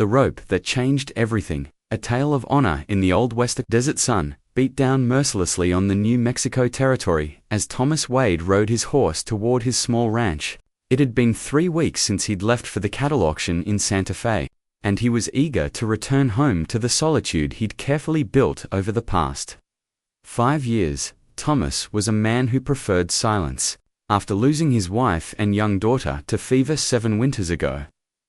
The rope that changed everything, a tale of honor in the Old West. Desert sun beat down mercilessly on the New Mexico territory as Thomas Wade rode his horse toward his small ranch. It had been 3 weeks since he'd left for the cattle auction in Santa Fe, and he was eager to return home to the solitude he'd carefully built over the past 5 years. Thomas was a man who preferred silence. After losing his wife and young daughter to fever 7 winters ago,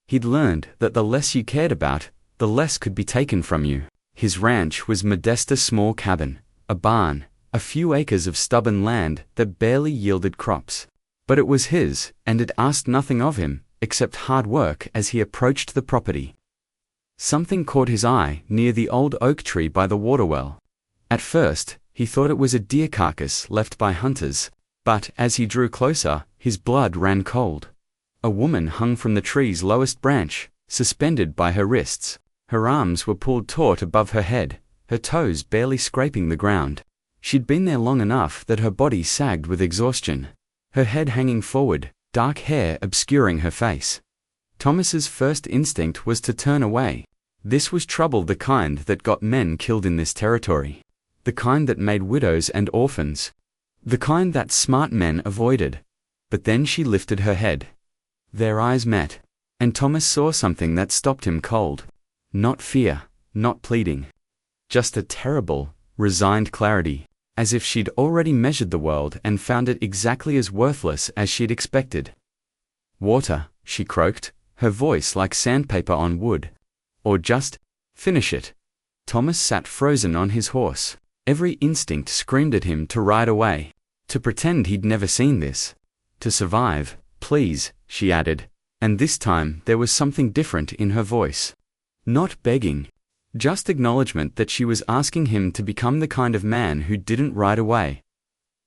he'd learned that the less you cared about, the less could be taken from you. His ranch was Modesto's small cabin, a barn, a few acres of stubborn land that barely yielded crops. But it was his, and it asked nothing of him, except hard work as he approached the property. Something caught his eye near the old oak tree by the water well. At first, he thought it was a deer carcass left by hunters, but as he drew closer, his blood ran cold. A woman hung from the tree's lowest branch, suspended by her wrists. Her arms were pulled taut above her head, her toes barely scraping the ground. She'd been there long enough that her body sagged with exhaustion, her head hanging forward, dark hair obscuring her face. Thomas's first instinct was to turn away. This was trouble, the kind that got men killed in this territory, the kind that made widows and orphans, the kind that smart men avoided. But then she lifted her head. Their eyes met, and Thomas saw something that stopped him cold. Not fear, not pleading. Just a terrible, resigned clarity, as if she'd already measured the world and found it exactly as worthless as she'd expected. "Water," she croaked, her voice like sandpaper on wood. "Or just finish it." Thomas sat frozen on his horse. Every instinct screamed at him to ride away, to pretend he'd never seen this. "To survive, please," she added, and this time there was something different in her voice. Not begging, just acknowledgement that she was asking him to become the kind of man who didn't ride away.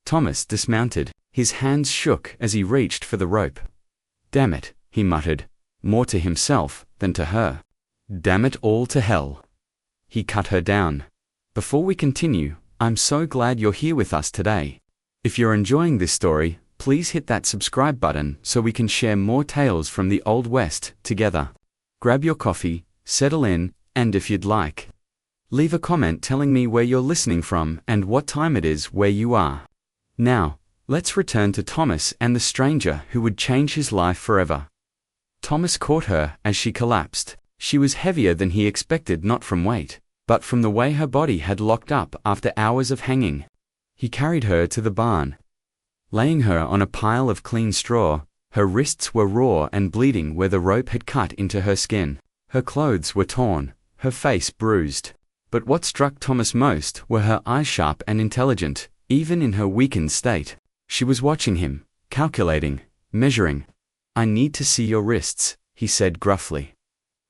Thomas dismounted. His hands shook as he reached for the rope. "Damn it," he muttered, more to himself than to her. "Damn it all to hell." He cut her down. "Before we continue, I'm so glad you're here with us today. If you're enjoying this story, please hit that subscribe button so we can share more tales from the Old West together. Grab your coffee, settle in, and if you'd like, leave a comment telling me where you're listening from and what time it is where you are. Now, let's return to Thomas and the stranger who would change his life forever. Thomas caught her as she collapsed. She was heavier than he expected, not from weight, but from the way her body had locked up after hours of hanging. He carried her to the barn. Laying her on a pile of clean straw, her wrists were raw and bleeding where the rope had cut into her skin. Her clothes were torn, her face bruised. But what struck Thomas most were her eyes, sharp and intelligent, even in her weakened state. She was watching him, calculating, measuring. "I need to see your wrists," he said gruffly.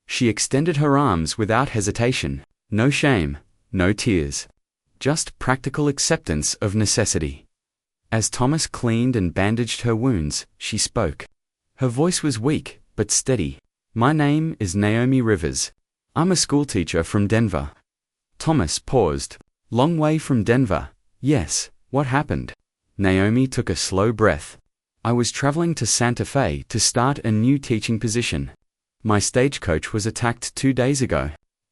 She extended her arms without hesitation. No shame, no tears. Just practical acceptance of necessity. As Thomas cleaned and bandaged her wounds, she spoke. Her voice was weak, but steady. "My name is Naomi Rivers. I'm a schoolteacher from Denver." Thomas paused. "Long way from Denver." "Yes, what happened?" Naomi took a slow breath. "I was traveling to Santa Fe to start a new teaching position. My stagecoach was attacked 2 days ago.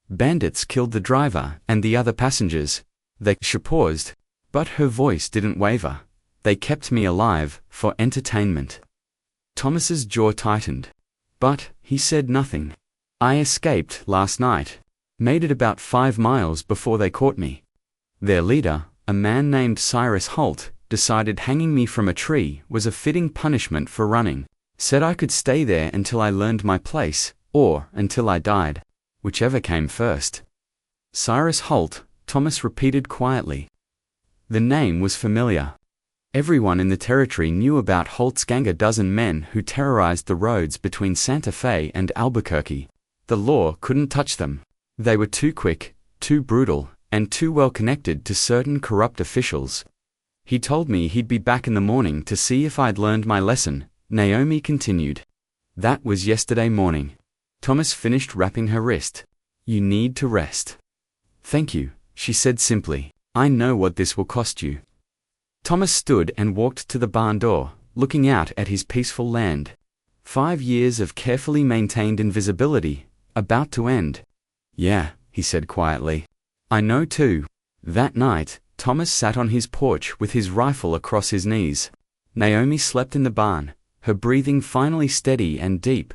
Bandits killed the driver and the other passengers. She paused, but her voice didn't waver. "They kept me alive for entertainment." Thomas's jaw tightened. But he said nothing. "I escaped last night. Made it about 5 miles before they caught me. Their leader, a man named Cyrus Holt, decided hanging me from a tree was a fitting punishment for running. Said I could stay there until I learned my place, or until I died, whichever came first." Cyrus Holt, Thomas repeated quietly. The name was familiar. Everyone in the territory knew about Holt's gang, a dozen men who terrorized the roads between Santa Fe and Albuquerque. The law couldn't touch them. They were too quick, too brutal, and too well connected to certain corrupt officials. "He told me he'd be back in the morning to see if I'd learned my lesson," Naomi continued. "That was yesterday morning." Thomas finished wrapping her wrist. "You need to rest." "Thank you," she said simply. "I know what this will cost you." Thomas stood and walked to the barn door, looking out at his peaceful land. 5 years of carefully maintained invisibility, About to end. Yeah, he said quietly. I know too. That night, Thomas sat on his porch with his rifle across his knees. Naomi slept in the barn, her breathing finally steady and deep.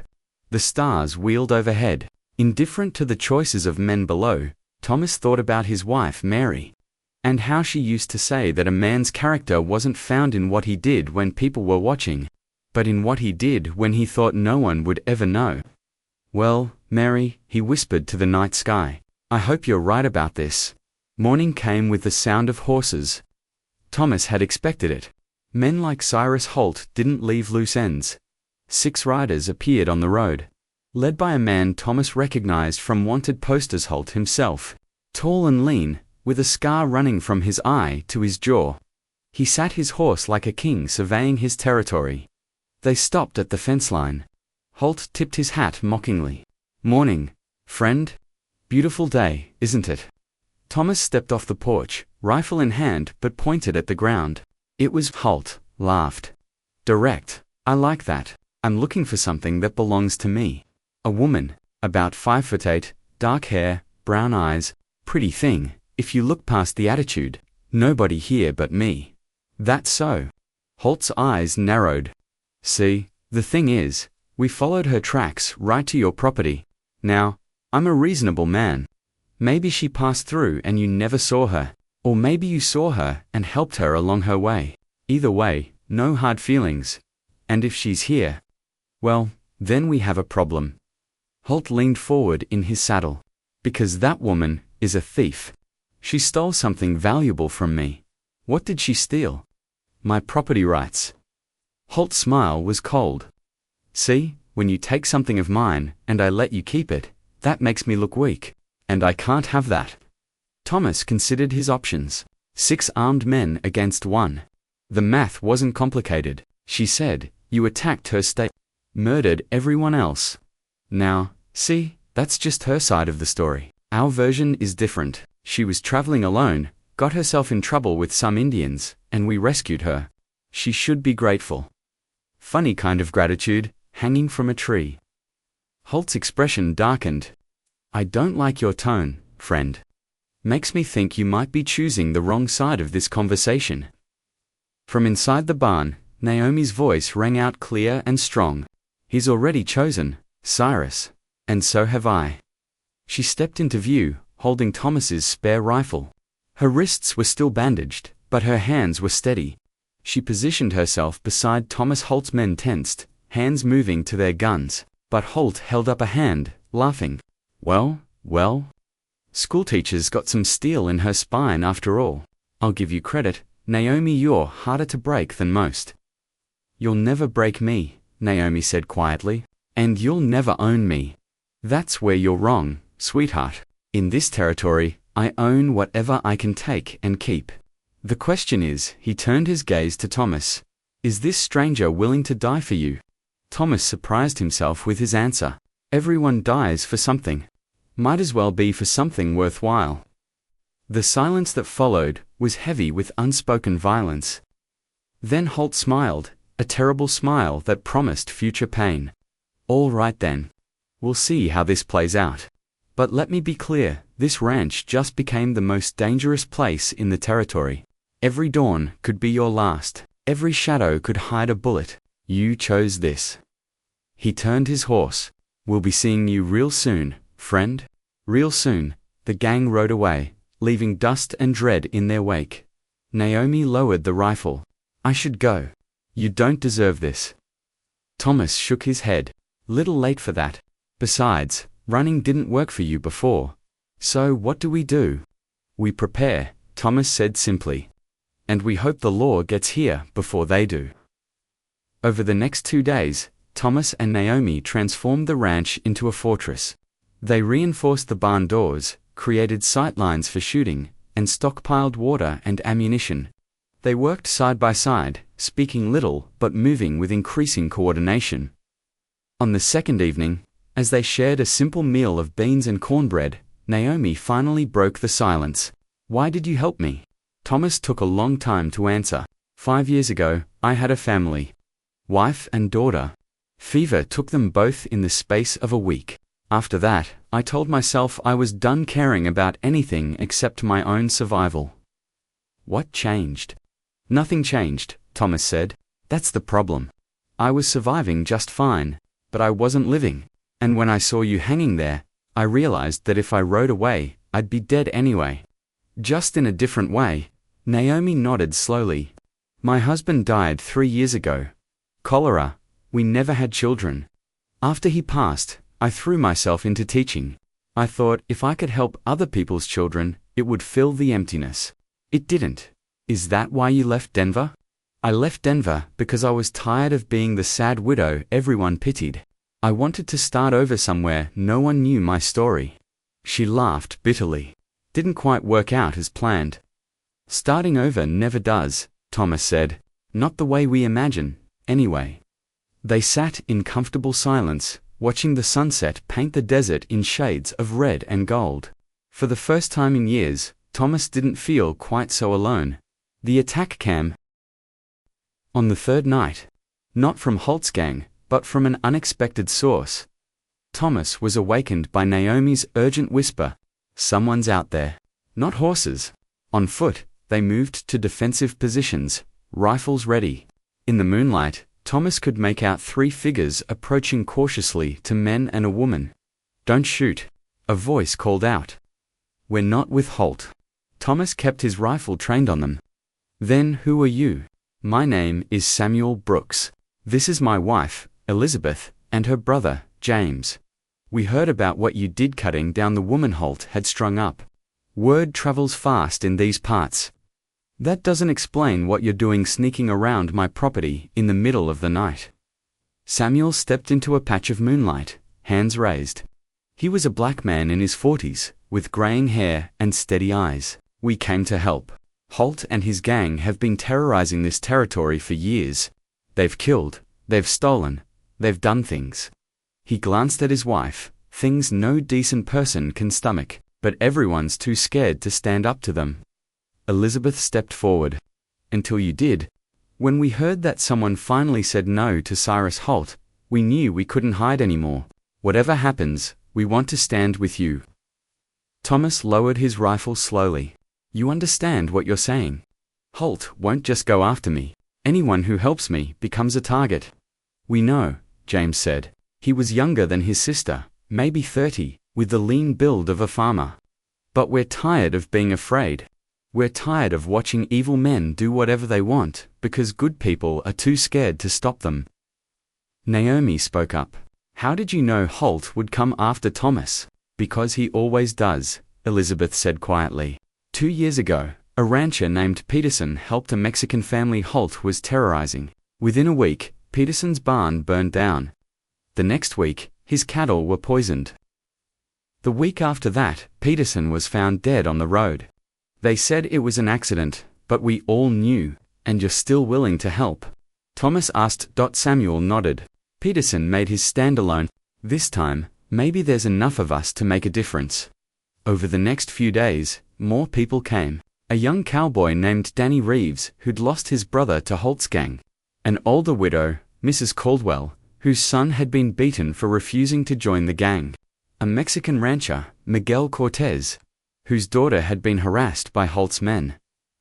The stars wheeled overhead. Indifferent to the choices of men below, Thomas thought about his wife, Mary, and how she used to say that a man's character wasn't found in what he did when people were watching, but in what he did when he thought no one would ever know. Well, Mary, he whispered to the night sky, I hope you're right about this. Morning came with the sound of horses. Thomas had expected it. Men like Cyrus Holt didn't leave loose ends. 6 riders appeared on the road, led by a man Thomas recognized from wanted posters, Holt himself, tall and lean, with a scar running from his eye to his jaw. He sat his horse like a king surveying his territory. They stopped at the fence line. Holt tipped his hat mockingly. Morning, friend. Beautiful day, isn't it? Thomas stepped off the porch, rifle in hand, but pointed at the ground. It was. Holt laughed. Direct. I like that. I'm looking for something that belongs to me. A woman, about 5'8", dark hair, brown eyes, pretty thing, if you look past the attitude. Nobody here but me. That's so. Holt's eyes narrowed. See, the thing is, we followed her tracks right to your property. Now, I'm a reasonable man. Maybe she passed through and you never saw her. Or maybe you saw her and helped her along her way. Either way, no hard feelings. And if she's here, well, then we have a problem. Holt leaned forward in his saddle. Because that woman is a thief. She stole something valuable from me. What did she steal? My property rights. Holt's smile was cold. See, when you take something of mine and I let you keep it, that makes me look weak. And I can't have that. Thomas considered his options. 6 armed men against 1. The math wasn't complicated. She said, you attacked her state, murdered everyone else. Now, see, that's just her side of the story. Our version is different. She was traveling alone, got herself in trouble with some Indians, and we rescued her. She should be grateful. Funny kind of gratitude, hanging from a tree. Holt's expression darkened. I don't like your tone, friend. Makes me think you might be choosing the wrong side of this conversation. From inside the barn, Naomi's voice rang out clear and strong. He's already chosen, Cyrus. And so have I. She stepped into view, holding Thomas's spare rifle. Her wrists were still bandaged, but her hands were steady. She positioned herself beside Thomas. Holt's men tensed, hands moving to their guns, but Holt held up a hand, laughing. Well, schoolteacher's got some steel in her spine after all. I'll give you credit, Naomi, you're harder to break than most. You'll never break me, Naomi said quietly, and you'll never own me. That's where you're wrong, sweetheart. In this territory, I own whatever I can take and keep. The question is, he turned his gaze to Thomas, is this stranger willing to die for you? Thomas surprised himself with his answer. Everyone dies for something. Might as well be for something worthwhile. The silence that followed was heavy with unspoken violence. Then Holt smiled, a terrible smile that promised future pain. All right then. We'll see how this plays out. But let me be clear, this ranch just became the most dangerous place in the territory. Every dawn could be your last. Every shadow could hide a bullet. You chose this. He turned his horse. We'll be seeing you real soon, friend. Real soon. The gang rode away, leaving dust and dread in their wake. Naomi lowered the rifle. I should go. You don't deserve this. Thomas shook his head. Little late for that. Besides, running didn't work for you before. So what do? We prepare, Thomas said simply. And we hope the law gets here before they do. Over the next 2 days, Thomas and Naomi transformed the ranch into a fortress. They reinforced the barn doors, created sightlines for shooting, and stockpiled water and ammunition. They worked side by side, speaking little but moving with increasing coordination. On the second evening, as they shared a simple meal of beans and cornbread, Naomi finally broke the silence. Why did you help me? Thomas took a long time to answer. 5 years ago, I had a family. Wife and daughter. Fever took them both in the space of a week. After that, I told myself I was done caring about anything except my own survival. What changed? Nothing changed, Thomas said. That's the problem. I was surviving just fine, but I wasn't living. And when I saw you hanging there, I realized that if I rode away, I'd be dead anyway. Just in a different way. Naomi nodded slowly. My husband died 3 years ago. Cholera. We never had children. After he passed, I threw myself into teaching. I thought if I could help other people's children, it would fill the emptiness. It didn't. Is that why you left Denver? I left Denver because I was tired of being the sad widow everyone pitied. I wanted to start over somewhere no one knew my story. She laughed bitterly. Didn't quite work out as planned. Starting over never does, Thomas said. Not the way we imagine, anyway. They sat in comfortable silence, watching the sunset paint the desert in shades of red and gold. For the first time in years, Thomas didn't feel quite so alone. The attack came on the third night. Not from Holt's gang, but from an unexpected source. Thomas was awakened by Naomi's urgent whisper. Someone's out there. Not horses. On foot, they moved to defensive positions, rifles ready. In the moonlight, Thomas could make out 3 figures approaching cautiously to men and a woman. Don't shoot, a voice called out. We're not with Holt. Thomas kept his rifle trained on them. Then who are you? My name is Samuel Brooks. This is my wife, Elizabeth, and her brother, James. We heard about what you did cutting down the woman Holt had strung up. Word travels fast in these parts. That doesn't explain what you're doing sneaking around my property in the middle of the night. Samuel stepped into a patch of moonlight, hands raised. He was a black man in his 40s, with graying hair and steady eyes. We came to help. Holt and his gang have been terrorizing this territory for years. They've killed, they've stolen, they've done things. He glanced at his wife, things no decent person can stomach, but everyone's too scared to stand up to them. Elizabeth stepped forward. Until you did. When we heard that someone finally said no to Cyrus Holt, we knew we couldn't hide anymore. Whatever happens, we want to stand with you. Thomas lowered his rifle slowly. You understand what you're saying? Holt won't just go after me. Anyone who helps me becomes a target. We know, James said. He was younger than his sister, maybe 30, with the lean build of a farmer. But we're tired of being afraid. We're tired of watching evil men do whatever they want, because good people are too scared to stop them. Naomi spoke up. How did you know Holt would come after Thomas? Because he always does, Elizabeth said quietly. 2 years ago, a rancher named Peterson helped a Mexican family Holt was terrorizing. Within a week, Peterson's barn burned down. The next week, his cattle were poisoned. The week after that, Peterson was found dead on the road. They said it was an accident, but we all knew, and you're still willing to help. Thomas asked. Samuel nodded. Peterson made his stand alone. This time, maybe there's enough of us to make a difference. Over the next few days, more people came. A young cowboy named Danny Reeves, who'd lost his brother to Holt's gang. An older widow, Mrs. Caldwell, whose son had been beaten for refusing to join the gang. A Mexican rancher, Miguel Cortez, whose daughter had been harassed by Holt's men.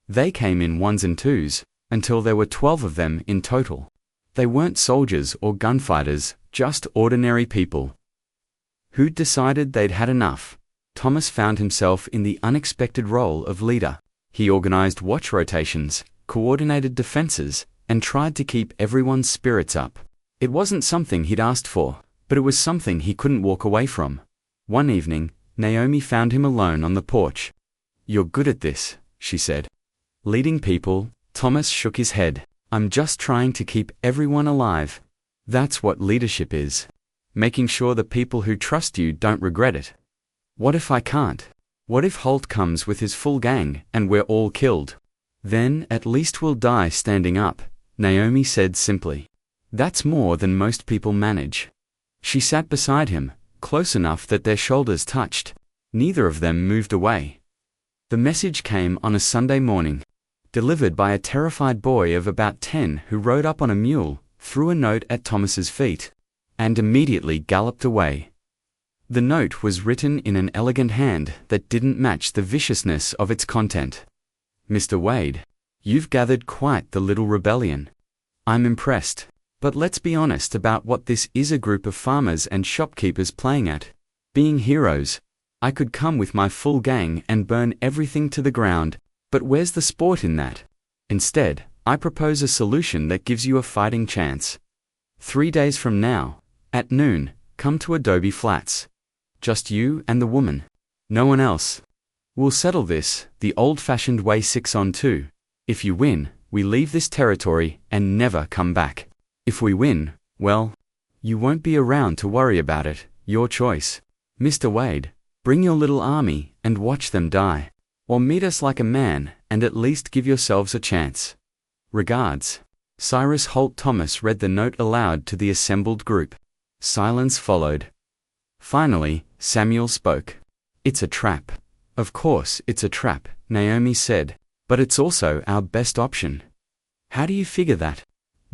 They came in 1s and 2s, until there were 12 of them in total. They weren't soldiers or gunfighters, just ordinary people who'd decided they'd had enough. Thomas found himself in the unexpected role of leader. He organized watch rotations, coordinated defenses, and tried to keep everyone's spirits up. It wasn't something he'd asked for, but it was something he couldn't walk away from. One evening, Naomi found him alone on the porch. You're good at this, she said. Leading people. Thomas shook his head. I'm just trying to keep everyone alive. That's what leadership is. Making sure the people who trust you don't regret it. What if I can't? What if Holt comes with his full gang and we're all killed? Then at least we'll die standing up, Naomi said simply. That's more than most people manage. She sat beside him, close enough that their shoulders touched. Neither of them moved away. The message came on a Sunday morning, delivered by a terrified boy of about 10 who rode up on a mule, threw a note at Thomas's feet, and immediately galloped away. The note was written in an elegant hand that didn't match the viciousness of its content. Mr. Wade, you've gathered quite the little rebellion. I'm impressed. But let's be honest about what this is: a group of farmers and shopkeepers playing at being heroes. I could come with my full gang and burn everything to the ground, but where's the sport in that? Instead, I propose a solution that gives you a fighting chance. 3 days from now, at noon, come to Adobe Flats. Just you and the woman. No one else. We'll settle this the old-fashioned way, 6-on-2. If you win, we leave this territory and never come back. If we win, well, you won't be around to worry about it. Your choice. Mr. Wade, bring your little army and watch them die. Or meet us like a man and at least give yourselves a chance. Regards. Cyrus Holt. Thomas read the note aloud to the assembled group. Silence followed. Finally, Samuel spoke. It's a trap. Of course it's a trap, Naomi said, but it's also our best option. How do you figure that?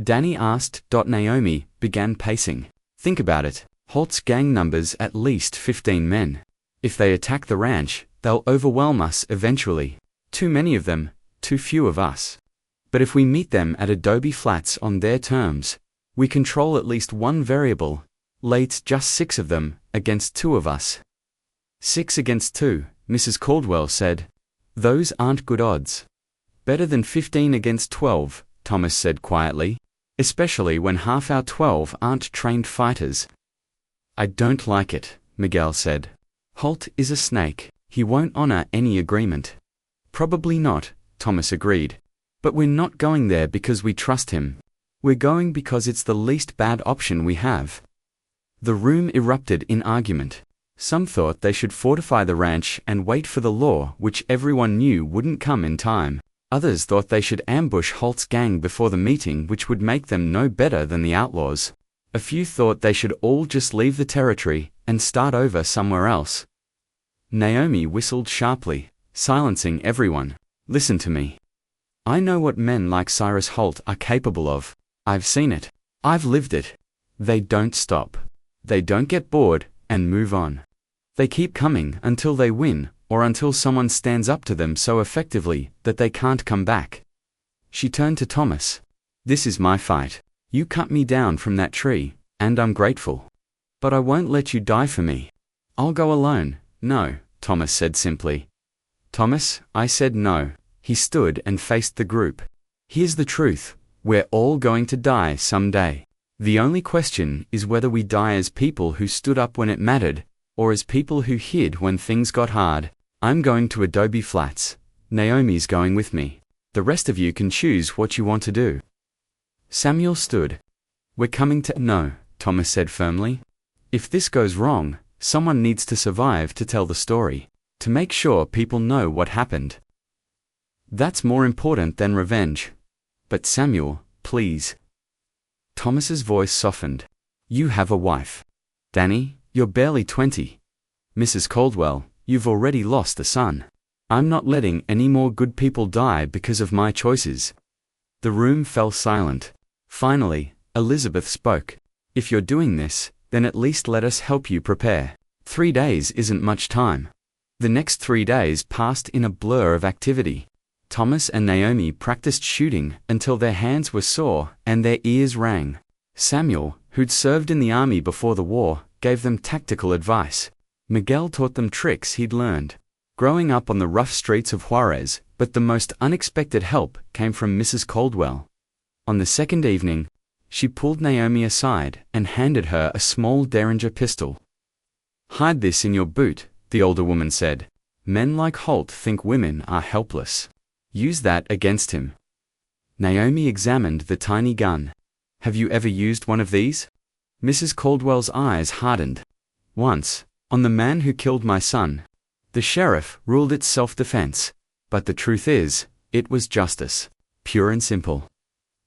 Danny asked. Naomi began pacing. Think about it. Holt's gang numbers at least 15 men. If they attack the ranch, they'll overwhelm us eventually. Too many of them, too few of us. But if we meet them at Adobe Flats on their terms, we control at least one variable. Late's just 6 of them, against 2 of us. 6 against 2, Mrs. Caldwell said. Those aren't good odds. Better than 15 against 12, Thomas said quietly. Especially when half our 12 aren't trained fighters. I don't like it, Miguel said. Holt is a snake. He won't honor any agreement. Probably not, Thomas agreed. But we're not going there because we trust him. We're going because it's the least bad option we have. The room erupted in argument. Some thought they should fortify the ranch and wait for the law, which everyone knew wouldn't come in time. Others thought they should ambush Holt's gang before the meeting, which would make them no better than the outlaws. A few thought they should all just leave the territory and start over somewhere else. Naomi whistled sharply, silencing everyone. Listen to me. I know what men like Cyrus Holt are capable of. I've seen it. I've lived it. They don't stop. They don't get bored and move on. They keep coming until they win, or until someone stands up to them so effectively that they can't come back. She turned to Thomas. This is my fight. You cut me down from that tree, and I'm grateful. But I won't let you die for me. I'll go alone. No, Thomas said simply. Thomas, I said no. He stood and faced the group. Here's the truth. We're all going to die someday. The only question is whether we die as people who stood up when it mattered, or as people who hid when things got hard. I'm going to Adobe Flats. Naomi's going with me. The rest of you can choose what you want to do. Samuel stood. We're coming to— No, Thomas said firmly. If this goes wrong, someone needs to survive to tell the story, to make sure people know what happened. That's more important than revenge. But Samuel, please. Thomas's voice softened. You have a wife. Danny, you're barely 20. Mrs. Caldwell, you've already lost a son. I'm not letting any more good people die because of my choices. The room fell silent. Finally, Elizabeth spoke. If you're doing this, then at least let us help you prepare. 3 days isn't much time. The next 3 days passed in a blur of activity. Thomas and Naomi practiced shooting until their hands were sore and their ears rang. Samuel, who'd served in the army before the war, gave them tactical advice. Miguel taught them tricks he'd learned growing up on the rough streets of Juarez, but the most unexpected help came from Mrs. Caldwell. On the second evening, she pulled Naomi aside and handed her a small Derringer pistol. Hide this in your boot, the older woman said. Men like Holt think women are helpless. Use that against him. Naomi examined the tiny gun. Have you ever used one of these? Mrs. Caldwell's eyes hardened. Once, on the man who killed my son. The sheriff ruled it self-defense, but the truth is, it was justice, pure and simple.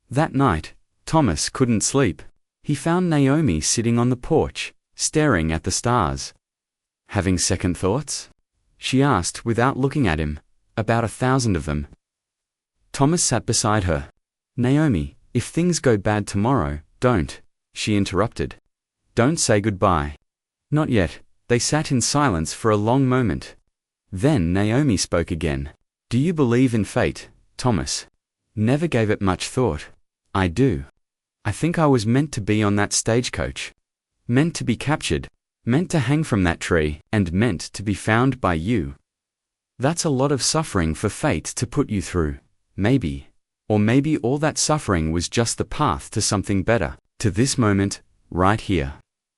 That night, Thomas couldn't sleep. He found Naomi sitting on the porch, staring at the stars. Having second thoughts? She asked without looking at him. About 1,000 of them. Thomas sat beside her. Naomi, if things go bad tomorrow, don't, she interrupted. Don't say goodbye. Not yet, They sat in silence for a long moment. Then Naomi spoke again. "Do you believe in fate, Thomas?" "Never gave it much thought." "I do. I think I was meant to be on that stagecoach. Meant to be captured. Meant to hang from that tree, and meant to be found by you. That's a lot of suffering for fate to put you through, maybe. Or maybe all that suffering was just the path to something better, to this moment, right here."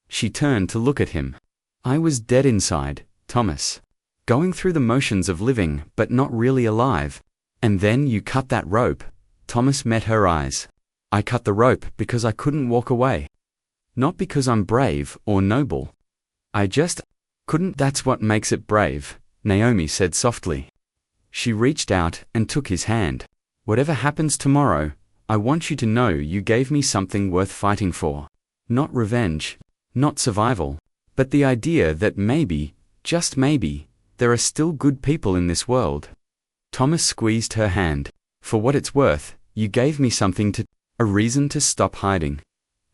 She turned to look at him. "I was dead inside, Thomas. Going through the motions of living, but not really alive. And then you cut that rope." Thomas met her eyes. "I cut the rope because I couldn't walk away. Not because I'm brave or noble. I just couldn't." "That's what makes it brave," Naomi said softly. She reached out and took his hand. "Whatever happens tomorrow, I want you to know you gave me something worth fighting for. Not revenge, not survival, but the idea that maybe, just maybe, there are still good people in this world." Thomas squeezed her hand. "For what it's worth, you gave me something to, a reason to stop hiding."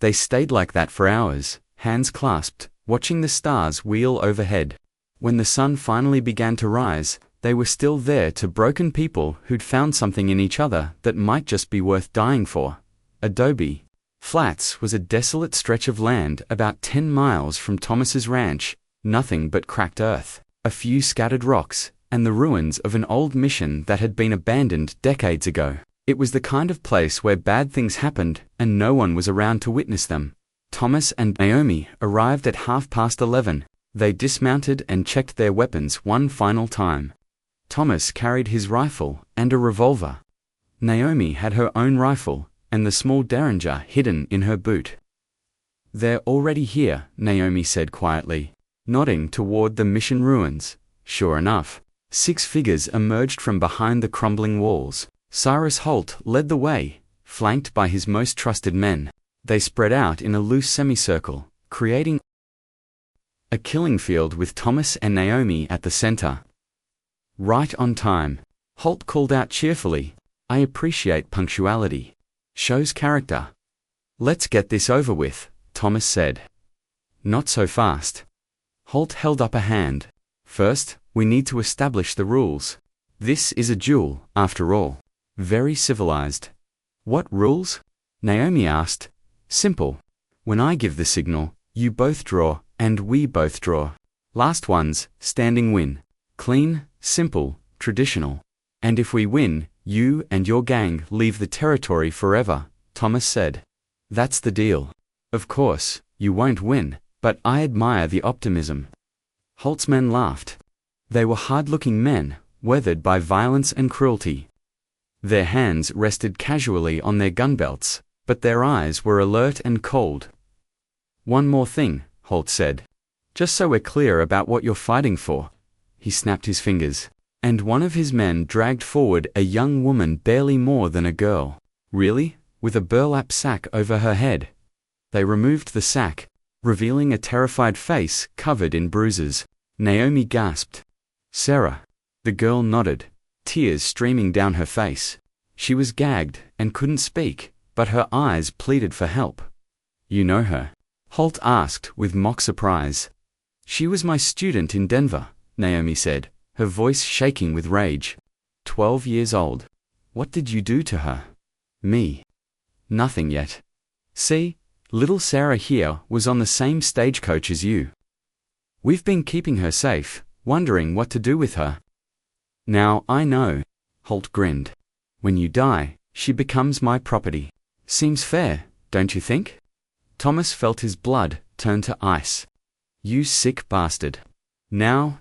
They stayed like that for hours, hands clasped, watching the stars wheel overhead. When the sun finally began to rise, they were still there, two broken people who'd found something in each other that might just be worth dying for. Adobe Flats was a desolate stretch of land about 10 miles from Thomas's ranch, nothing but cracked earth, a few scattered rocks, and the ruins of an old mission that had been abandoned decades ago. It was the kind of place where bad things happened and no one was around to witness them. Thomas and Naomi arrived at 11:30. They dismounted and checked their weapons one final time. Thomas carried his rifle and a revolver. Naomi had her own rifle and the small derringer hidden in her boot. "They're already here," Naomi said quietly, nodding toward the mission ruins. Sure enough, 6 figures emerged from behind the crumbling walls. Cyrus Holt led the way, flanked by his most trusted men. They spread out in a loose semicircle, creating a killing field with Thomas and Naomi at the center. "Right on time," Holt called out cheerfully. "I appreciate punctuality. Shows character." "Let's get this over with," Thomas said. "Not so fast." Holt held up a hand. "First, we need to establish the rules. This is a duel, after all. Very civilized." "What rules?" Naomi asked. "Simple. When I give the signal, you both draw, and we both draw. Last one's standing win. Clean, simple, traditional. And if we win, you and your gang leave the territory forever," Thomas said. "That's the deal. Of course, you won't win, but I admire the optimism." Holt's men laughed. They were hard-looking men, weathered by violence and cruelty. Their hands rested casually on their gun belts, but their eyes were alert and cold. "One more thing," Holt said. "Just so we're clear about what you're fighting for." He snapped his fingers, and one of his men dragged forward a young woman barely more than a girl. "Really? With a burlap sack over her head?" They removed the sack, revealing a terrified face covered in bruises. Naomi gasped. "Sarah." The girl nodded, tears streaming down her face. She was gagged and couldn't speak, but her eyes pleaded for help. "You know her?" Holt asked with mock surprise. "She was my student in Denver," Naomi said, her voice shaking with rage. 12 years old. "What did you do to her?" "Me? Nothing yet. See, little Sarah here was on the same stagecoach as you. We've been keeping her safe, wondering what to do with her. Now I know." Holt grinned. "When you die, she becomes my property. Seems fair, don't you think?" Thomas felt his blood turn to ice. "You sick bastard. Now,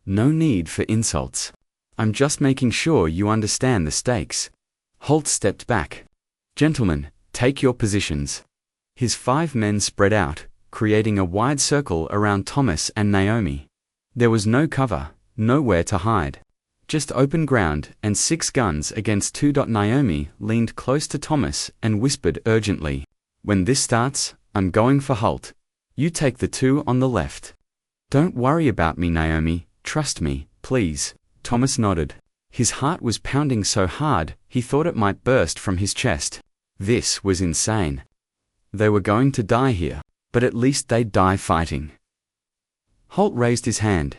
no need for insults. I'm just making sure you understand the stakes." Holt stepped back. "Gentlemen, take your positions." His 5 men spread out, creating a wide circle around Thomas and Naomi. There was no cover, nowhere to hide. Just open ground and 6 guns against 2. Naomi leaned close to Thomas and whispered urgently, "When this starts, I'm going for Holt. You take the 2 on the left." "Don't worry about me, Naomi, trust me, please." Thomas nodded. His heart was pounding so hard, he thought it might burst from his chest. This was insane. They were going to die here, but at least they'd die fighting. Holt raised his hand.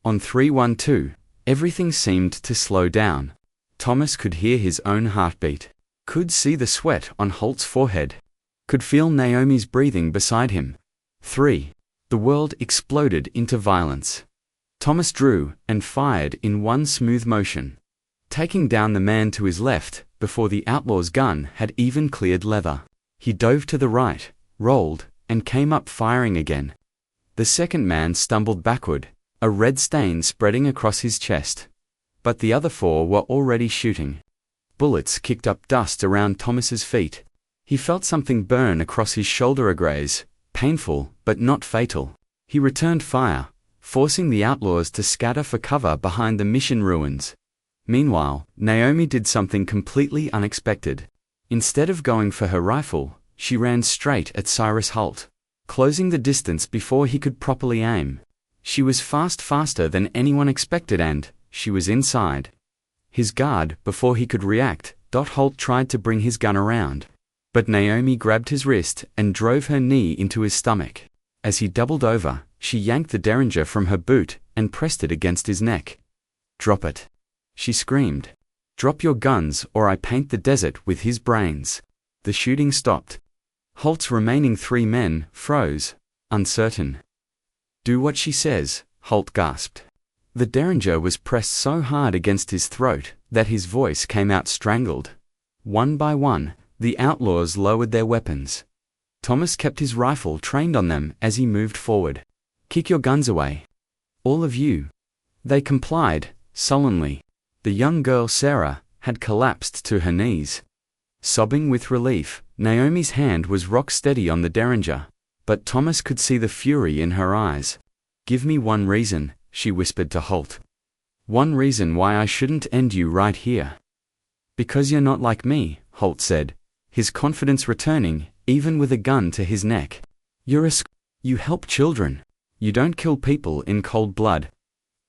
On 312, everything seemed to slow down. Thomas could hear his own heartbeat, could see the sweat on Holt's forehead, could feel Naomi's breathing beside him. 3. The world exploded into violence. Thomas drew and fired in one smooth motion, taking down the man to his left before the outlaw's gun had even cleared leather. He dove to the right, rolled, and came up firing again. The second man stumbled backward, a red stain spreading across his chest. But the other 4 were already shooting. Bullets kicked up dust around Thomas's feet. He felt something burn across his shoulder, a graze, painful but not fatal. He returned fire, forcing the outlaws to scatter for cover behind the mission ruins. Meanwhile, Naomi did something completely unexpected. Instead of going for her rifle, she ran straight at Cyrus Holt, closing the distance before he could properly aim. She was faster than anyone expected, and she was inside his guard before he could react. Holt tried to bring his gun around, but Naomi grabbed his wrist and drove her knee into his stomach. As he doubled over, she yanked the derringer from her boot and pressed it against his neck. "Drop it," she screamed. "Drop your guns or I paint the desert with his brains." The shooting stopped. Holt's remaining 3 men froze, uncertain. "Do what she says," Holt gasped. The derringer was pressed so hard against his throat that his voice came out strangled. One by one, the outlaws lowered their weapons. Thomas kept his rifle trained on them as he moved forward. "Kick your guns away, all of you." They complied, sullenly. The young girl Sarah had collapsed to her knees. Sobbing with relief, Naomi's hand was rock steady on the derringer, but Thomas could see the fury in her eyes. "Give me one reason," she whispered to Holt. "One reason why I shouldn't end you right here." "Because you're not like me," Holt said, his confidence returning, even with a gun to his neck. You help children. You don't kill people in cold blood."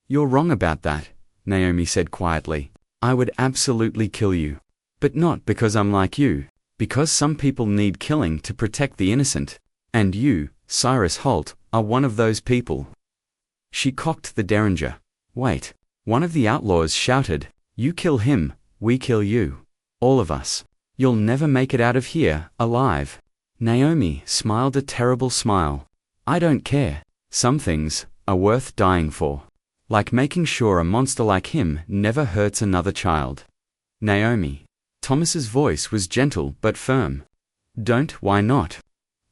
"You're wrong about that," Naomi said quietly. "I would absolutely kill you. But not because I'm like you, because some people need killing to protect the innocent. And you, Cyrus Holt, are one of those people." She cocked the derringer. "Wait." One of the outlaws shouted, "You kill him, we kill you. All of us. You'll never make it out of here alive." Naomi smiled a terrible smile. "I don't care. Some things are worth dying for. Like making sure a monster like him never hurts another child." "Naomi." Thomas's voice was gentle but firm. "Don't. Why not?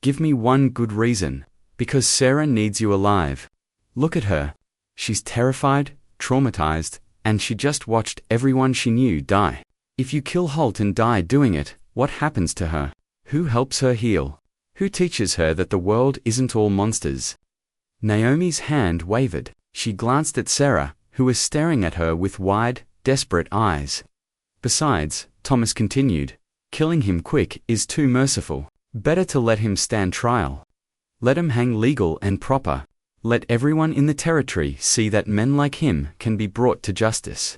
Give me one good reason. Because Sarah needs you alive. Look at her. She's terrified, traumatized, and she just watched everyone she knew die. If you kill Holt and die doing it, what happens to her? Who helps her heal? Who teaches her that the world isn't all monsters?" Naomi's hand wavered. She glanced at Sarah, who was staring at her with wide, desperate eyes. "Besides," Thomas continued, "killing him quick is too merciful. Better to let him stand trial. Let him hang legal and proper. Let everyone in the territory see that men like him can be brought to justice."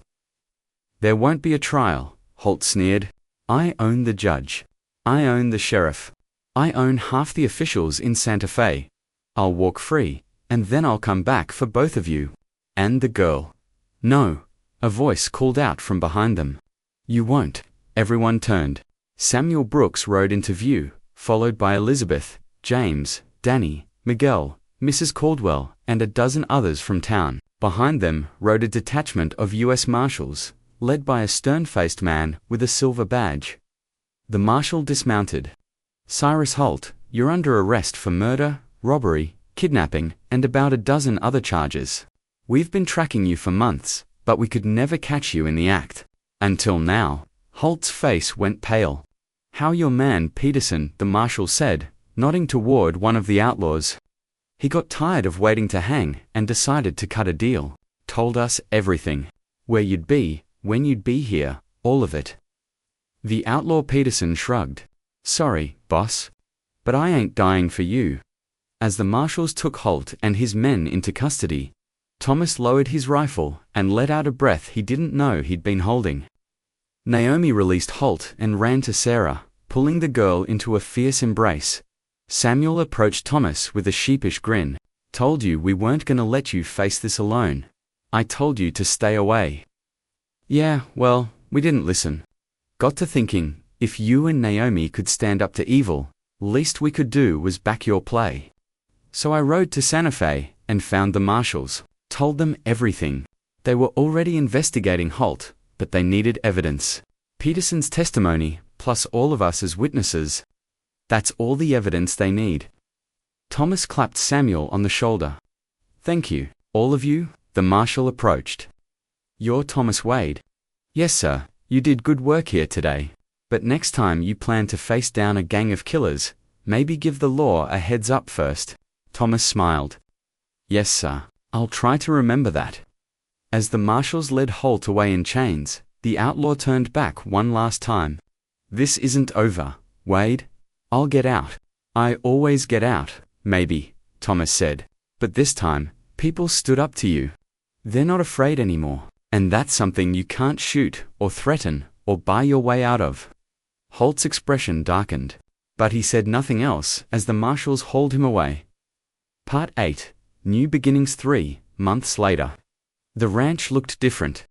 "There won't be a trial," Holt sneered. "I own the judge. I own the sheriff. I own half the officials in Santa Fe. I'll walk free, and then I'll come back for both of you. And the girl." "No," a voice called out from behind them. "You won't." Everyone turned. Samuel Brooks rode into view, followed by Elizabeth, James, Danny, Miguel, Mrs. Caldwell, and a dozen others from town. Behind them rode a detachment of U.S. Marshals, led by a stern-faced man with a silver badge. The marshal dismounted. "Cyrus Holt, you're under arrest for murder, robbery, kidnapping, and about a dozen other charges. We've been tracking you for months, but we could never catch you in the act. Until now." Holt's face went pale. "How your man Peterson," the marshal said, nodding toward one of the outlaws. "He got tired of waiting to hang and decided to cut a deal. Told us everything. Where you'd be, when you'd be here, all of it." The outlaw Peterson shrugged. "Sorry, boss. But I ain't dying for you." As the marshals took Holt and his men into custody, Thomas lowered his rifle and let out a breath he didn't know he'd been holding. Naomi released Holt and ran to Sarah, pulling the girl into a fierce embrace. Samuel approached Thomas with a sheepish grin. Told you we weren't gonna let you face this alone. I told you to stay away. Yeah, well, we didn't listen. Got to thinking, if you and Naomi could stand up to evil, least we could do was back your play. So I rode to Santa Fe and found the marshals, told them everything. They were already investigating Holt, but they needed evidence. Peterson's testimony, plus all of us as witnesses. That's all the evidence they need. Thomas clapped Samuel on the shoulder. Thank you, all of you, the marshal approached. You're Thomas Wade. Yes, sir, you did good work here today. But next time you plan to face down a gang of killers, maybe give the law a heads up first. Thomas smiled. Yes, sir, I'll try to remember that. As the marshals led Holt away in chains, the outlaw turned back one last time. This isn't over, Wade. I'll get out. I always get out, maybe, Thomas said. But this time, people stood up to you. They're not afraid anymore, and that's something you can't shoot, or threaten, or buy your way out of. Holt's expression darkened, but he said nothing else as the marshals hauled him away. Part 8, New Beginnings 3, months later. The ranch looked different.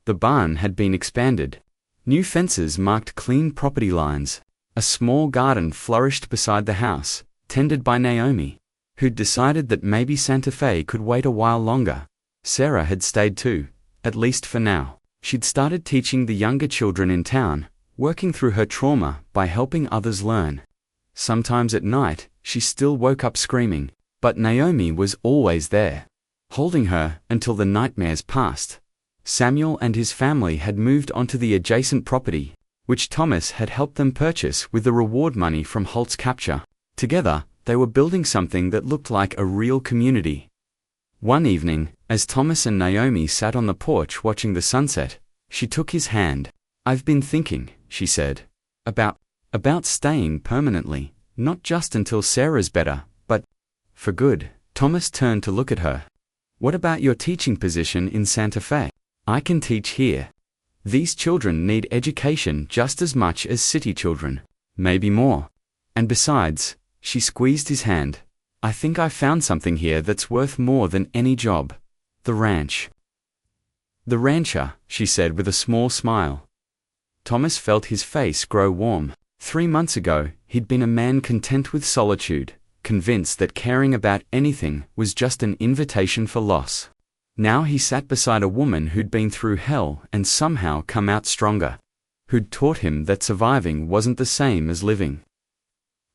The barn had been expanded. New fences marked clean property lines. A small garden flourished beside the house, tended by Naomi, who'd decided that maybe Santa Fe could wait a while longer. Sarah had stayed too, at least for now. She'd started teaching the younger children in town, working through her trauma by helping others learn. Sometimes at night, she still woke up screaming, but Naomi was always there, holding her until the nightmares passed. Samuel and his family had moved onto the adjacent property, which Thomas had helped them purchase with the reward money from Holt's capture. Together, they were building something that looked like a real community. One evening, as Thomas and Naomi sat on the porch watching the sunset, she took his hand. I've been thinking, she said, about staying permanently, not just until Sarah's better, but for good. Thomas turned to look at her. What about your teaching position in Santa Fe? I can teach here. These children need education just as much as city children, maybe more. And besides, she squeezed his hand, I think I found something here that's worth more than any job. The ranch. The rancher, she said with a small smile. Thomas felt his face grow warm. 3 months ago, he'd been a man content with solitude, convinced that caring about anything was just an invitation for loss. Now he sat beside a woman who'd been through hell and somehow come out stronger, who'd taught him that surviving wasn't the same as living.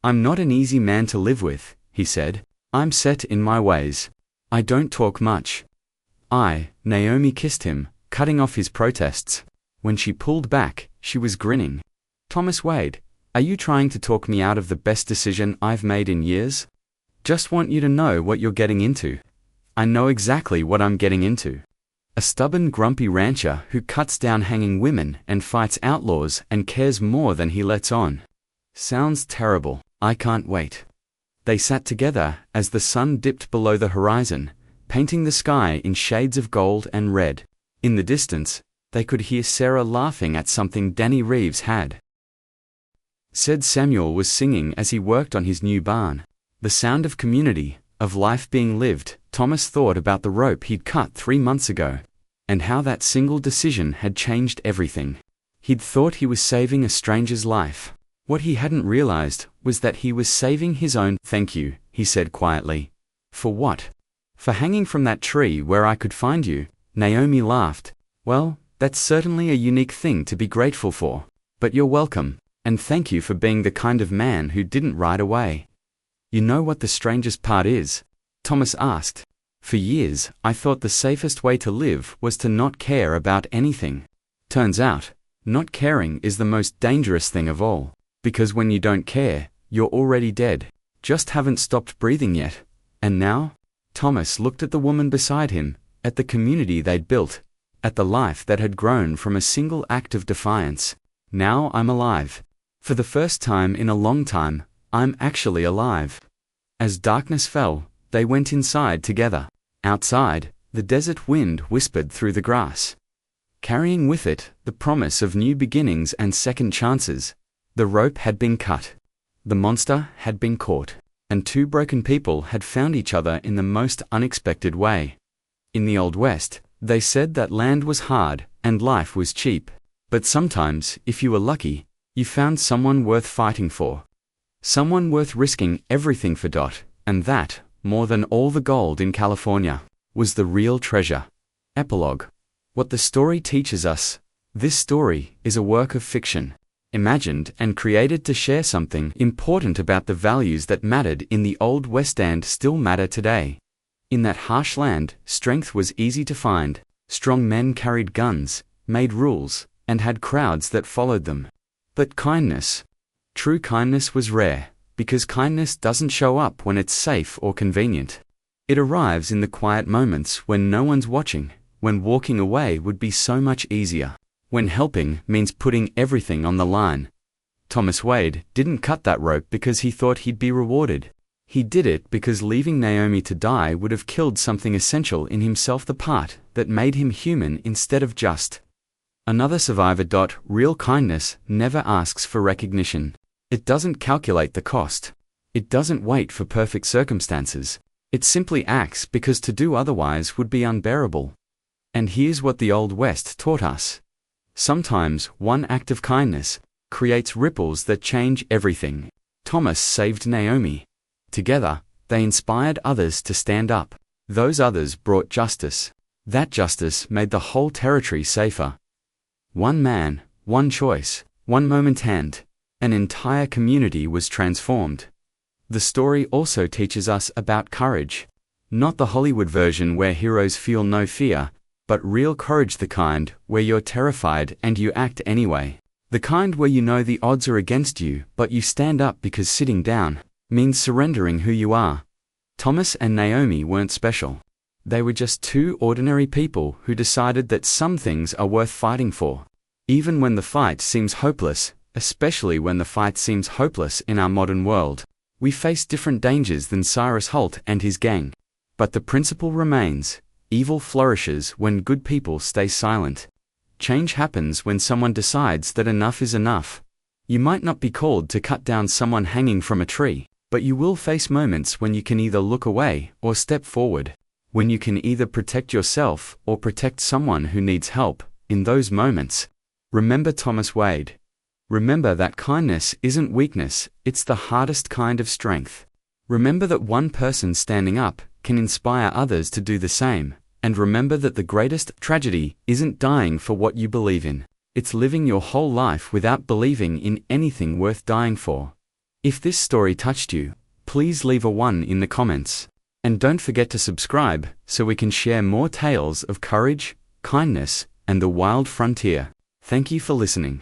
I'm not an easy man to live with, he said. I'm set in my ways. I don't talk much. Naomi kissed him, cutting off his protests. When she pulled back, she was grinning. Thomas Wade, are you trying to talk me out of the best decision I've made in years? Just want you to know what you're getting into. I know exactly what I'm getting into. A stubborn, grumpy rancher who cuts down hanging women and fights outlaws and cares more than he lets on. Sounds terrible. I can't wait. They sat together as the sun dipped below the horizon, painting the sky in shades of gold and red. In the distance, they could hear Sarah laughing at something Danny Reeves had said. Samuel was singing as he worked on his new barn. The sound of community, of life being lived. Thomas thought about the rope he'd cut 3 months ago, and how that single decision had changed everything. He'd thought he was saving a stranger's life. What he hadn't realized was that he was saving his own. Thank you, he said quietly. For what? For hanging from that tree where I could find you. Naomi laughed. Well, that's certainly a unique thing to be grateful for. But you're welcome, and thank you for being the kind of man who didn't ride away. You know what the strangest part is? Thomas asked. For years, I thought the safest way to live was to not care about anything. Turns out, not caring is the most dangerous thing of all. Because when you don't care, you're already dead. Just haven't stopped breathing yet. And now? Thomas looked at the woman beside him, at the community they'd built, at the life that had grown from a single act of defiance. Now I'm alive. For the first time in a long time, I'm actually alive. As darkness fell, they went inside together. Outside, the desert wind whispered through the grass, carrying with it the promise of new beginnings and second chances. The rope had been cut. The monster had been caught. and two broken people had found each other in the most unexpected way. In the Old West, they said that land was hard and life was cheap. But sometimes, if you were lucky, you found someone worth fighting for. Someone worth risking everything for. And that, more than all the gold in California, was the real treasure. Epilogue. What the story teaches us. This story is a work of fiction, imagined and created to share something important about the values that mattered in the Old West and still matter today. In that harsh land, strength was easy to find. Strong men carried guns, made rules, and had crowds that followed them. But kindness, true kindness was rare, because kindness doesn't show up when it's safe or convenient. It arrives in the quiet moments when no one's watching, when walking away would be so much easier, when helping means putting everything on the line. Thomas Wade didn't cut that rope because he thought he'd be rewarded. He did it because leaving Naomi to die would have killed something essential in himself, the part that made him human instead of just another survivor. Real kindness never asks for recognition. It doesn't calculate the cost. It doesn't wait for perfect circumstances. It simply acts because to do otherwise would be unbearable. And here's what the Old West taught us. Sometimes one act of kindness creates ripples that change everything. Thomas saved Naomi. Together, they inspired others to stand up. Those others brought justice. That justice made the whole territory safer. One man, one choice, one moment, and an entire community was transformed. The story also teaches us about courage. Not the Hollywood version where heroes feel no fear, but real courage, the kind where you're terrified and you act anyway. The kind where you know the odds are against you, but you stand up because sitting down means surrendering who you are. Thomas and Naomi weren't special. They were just two ordinary people who decided that some things are worth fighting for. Even when the fight seems hopeless, especially when the fight seems hopeless in our modern world, we face different dangers than Cyrus Holt and his gang. But the principle remains: evil flourishes when good people stay silent. Change happens when someone decides that enough is enough. You might not be called to cut down someone hanging from a tree, but you will face moments when you can either look away or step forward. When you can either protect yourself or protect someone who needs help. In those moments, remember Thomas Wade. Remember that kindness isn't weakness, it's the hardest kind of strength. Remember that one person standing up can inspire others to do the same. And remember that the greatest tragedy isn't dying for what you believe in. It's living your whole life without believing in anything worth dying for. If this story touched you, please leave a 1 in the comments. And don't forget to subscribe so we can share more tales of courage, kindness, and the wild frontier. Thank you for listening.